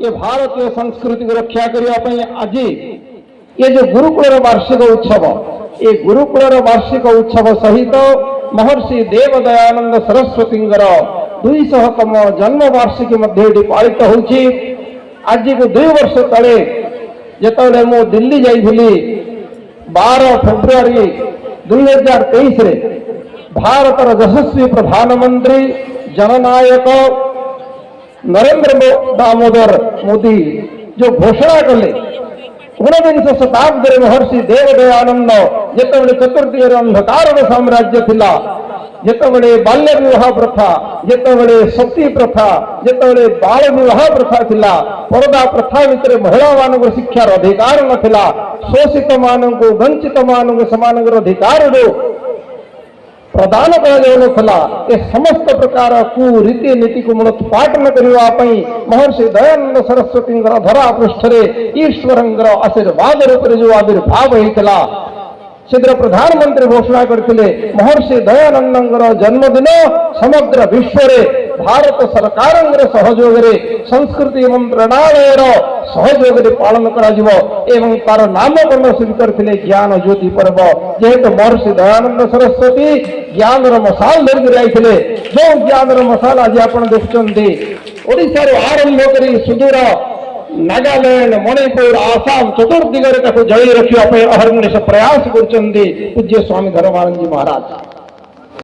ये भारतीय संस्कृति को रक्षा करने आज ये जो गुरुकुल वार्षिक उत्सव ये गुरुकुल वार्षिक उत्सव सहित महर्षि देवदयानंद सरस्वती 200तम जन्म वार्षिकी पालित होची। आज को 2 वर्ष तले जिते मु दिल्ली जाइली 12 फेब्रुआरी 2023 रे भारतर यशस्वी प्रधानमंत्री जननायक नरेंद्र दामोदर मोदी जो घोषणा कले 19 शताब्दी महर्षि देवदयानंद जिते चतुर्थी अंधकार साम्राज्य थिला जिते बाल्य विवाह प्रथा जिते सती प्रथा जिते बाल विवाह प्रथा थिला परदा प्रथा भितर महिला मान शिक्षार अधिकार नथिला शोषित मानक वंचित मानक समान अधिकार प्रदान कर समस्त प्रकार कुरीति नीति को मूलोत्पाटन करने महर्षि दयानंद सरस्वती धरा पृष्ठ ईश्वर आशीर्वाद रूप जो आविर्भाव होता शीघ्र प्रधानमंत्री घोषणा करते महर्षि दयानंद जन्मदिन समग्र विश्व भारत सरकार सहयोग संस्कृति मंत्रणालय सहयोग पालन कर नामकरण स्वीकार ज्ञान ज्योति पर्व जेहेतु महर्षि दयानंद सरस्वती ज्ञान मसाल धरिक जो ज्ञान मसाल आज आप देखते ओडिशा आरंभ कर सुदूर नागालैंड मणिपुर आसाम चतुर्दिगरे जड़े रखा अहर्निश प्रयास कर पूज्य स्वामी धर्मानंद जी महाराज।